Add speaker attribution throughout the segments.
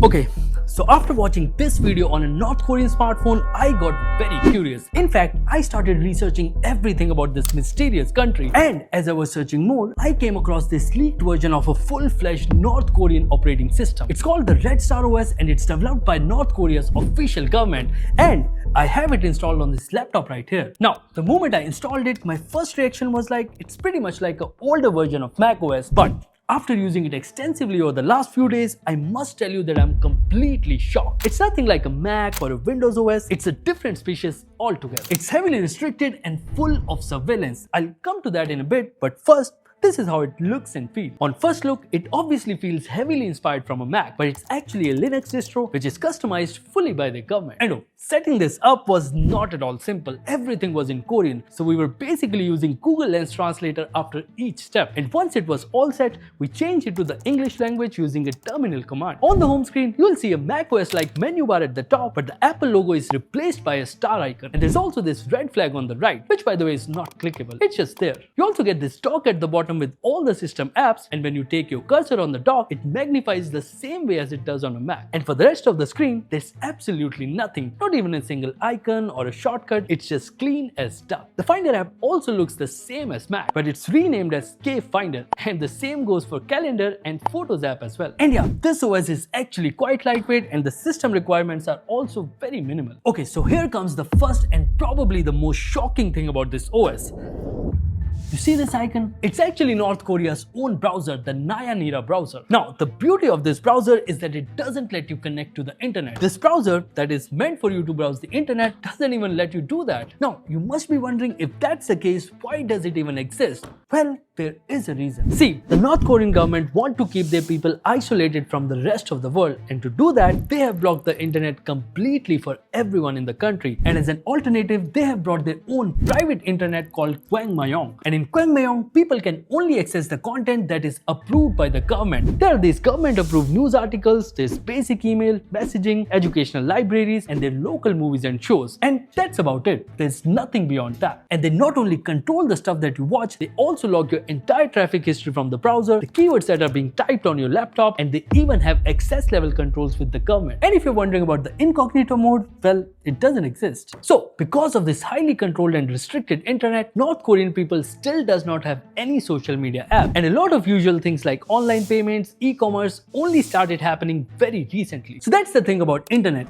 Speaker 1: Okay, so after watching this video on a North Korean smartphone, I got very curious. In fact, I started researching everything about this mysterious country. And as I was searching more, I came across this leaked version of a full-fledged North Korean operating system. It's called the Red Star OS and it's developed by North Korea's official government. And I have it installed on this laptop right here. Now, the moment I installed it, my first reaction was like, it's pretty much like an older version of macOS, but after using it extensively over the last few days, I must tell you that I'm completely shocked. It's nothing like a Mac or a Windows OS, it's a different species altogether. It's heavily restricted and full of surveillance. I'll come to that in a bit, but first, this is how it looks and feels. On first look, it obviously feels heavily inspired from a Mac, but it's actually a Linux distro which is customized fully by the government. And no, setting this up was not at all simple. Everything was in Korean, so we were basically using Google Lens translator after each step. And once it was all set, we changed it to the English language using a terminal command. On the home screen, you'll see a macOS-like menu bar at the top, but the Apple logo is replaced by a star icon. And there's also this red flag on the right, which by the way is not clickable. It's just there. You also get this dock at the bottom with all the system apps, and when you take your cursor on the dock, it magnifies the same way as it does on a Mac. And for the rest of the screen, there's absolutely nothing, not even a single icon or a shortcut. It's just clean as duck. The Finder app also looks the same as Mac, but it's renamed as K Finder, and the same goes for Calendar and Photos app as well. And yeah, this OS is actually quite lightweight and the system requirements are also very minimal. Okay, so here comes the first and probably the most shocking thing about this OS. You see this icon? It's actually North Korea's own browser, the Nyanira browser. Now, the beauty of this browser is that it doesn't let you connect to the internet. This browser that is meant for you to browse the internet doesn't even let you do that. Now, you must be wondering, if that's the case, why does it even exist? Well, there is a reason. See, the North Korean government want to keep their people isolated from the rest of the world, and to do that, they have blocked the internet completely for everyone in the country. And as an alternative, they have brought their own private internet called Kwangmayong. And in Kwangmayong, people can only access the content that is approved by the government. There are these government-approved news articles, there's basic email, messaging, educational libraries, and their local movies and shows. And that's about it. There's nothing beyond that. And they not only control the stuff that you watch, they also log your entire traffic history from the browser, the keywords that are being typed on your laptop, and they even have access level controls with the government. And if you're wondering about the incognito mode, well, it doesn't exist. So, because of this highly controlled and restricted internet, North Korean people still does not have any social media app. And a lot of usual things like online payments, e-commerce only started happening very recently. So that's the thing about internet.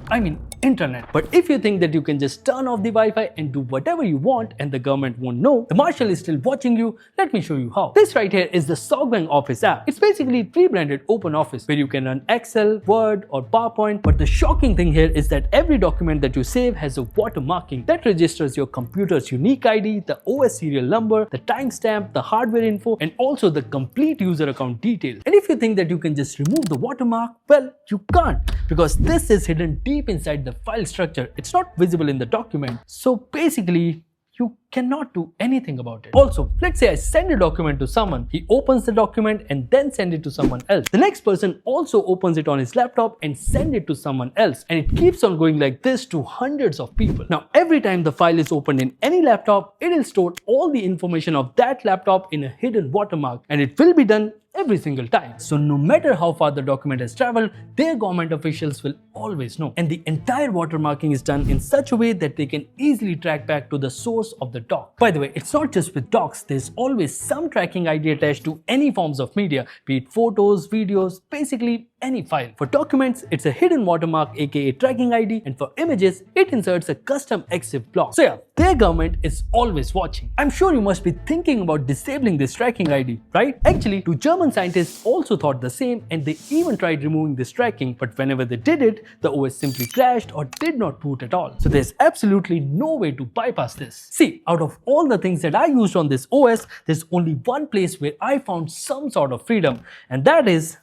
Speaker 1: Internet. But if you think that you can just turn off the Wi-Fi and do whatever you want and the government won't know, the marshal is still watching you, let me show you how. This right here is the Sogbang Office app. It's basically pre-branded open office where you can run Excel, Word or PowerPoint. But the shocking thing here is that every document that you save has a watermarking that registers your computer's unique ID, the OS serial number, the timestamp, the hardware info, and also the complete user account details. And if you think that you can just remove the watermark, well, you can't, because this is hidden deep inside the file structure. It's not visible in the document. So basically, you cannot do anything about it. Also, let's say I send a document to someone, he opens the document and then send it to someone else. The next person also opens it on his laptop and send it to someone else. And it keeps on going like this to hundreds of people. Now, every time the file is opened in any laptop, it will store all the information of that laptop in a hidden watermark, and it will be done every single time. So no matter how far the document has traveled, their government officials will always know. And the entire watermarking is done in such a way that they can easily track back to the source of the doc. By the way, it's not just with docs, there's always some tracking ID attached to any forms of media, be it photos, videos, basically any file. For documents, it's a hidden watermark aka tracking ID, and for images, it inserts a custom EXIF block. So yeah, their government is always watching. I'm sure you must be thinking about disabling this tracking ID, right? Actually, two German scientists also thought the same, and they even tried removing this tracking, but whenever they did it, the OS simply crashed or did not boot at all. So there's absolutely no way to bypass this. See, out of all the things that I used on this OS, there's only one place where I found some sort of freedom, and that is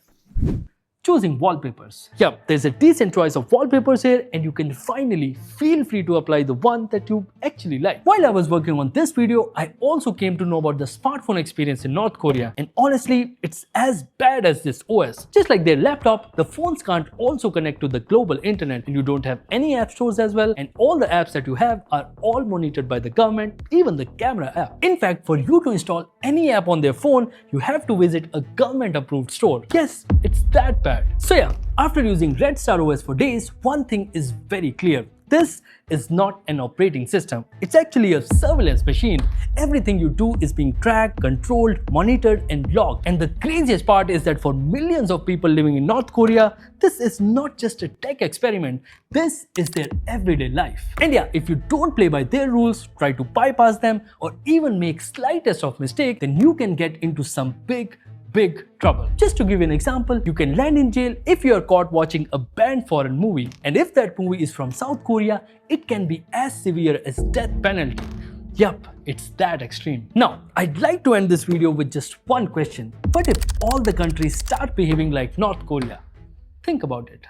Speaker 1: choosing wallpapers. Yeah, there's a decent choice of wallpapers here, and you can finally feel free to apply the one that you actually like. While I was working on this video, I also came to know about the smartphone experience in North Korea, and honestly, it's as bad as this OS. Just like their laptop, the phones can't also connect to the global internet, and you don't have any app stores as well, and all the apps that you have are all monitored by the government, even the camera app. In fact, for you to install any app on their phone, you have to visit a government approved store. Yes, it's that bad. bad. So yeah, after using Red Star OS for days, one thing is very clear. This is not an operating system. It's actually a surveillance machine. Everything you do is being tracked, controlled, monitored, and logged. And the craziest part is that for millions of people living in North Korea, this is not just a tech experiment. This is their everyday life. And yeah, if you don't play by their rules, try to bypass them, or even make slightest of mistake, then you can get into some big trouble. Just to give you an example, you can land in jail if you are caught watching a banned foreign movie. And if that movie is from South Korea, it can be as severe as death penalty. Yup, it's that extreme. Now, I'd like to end this video with just one question. What if all the countries start behaving like North Korea? Think about it.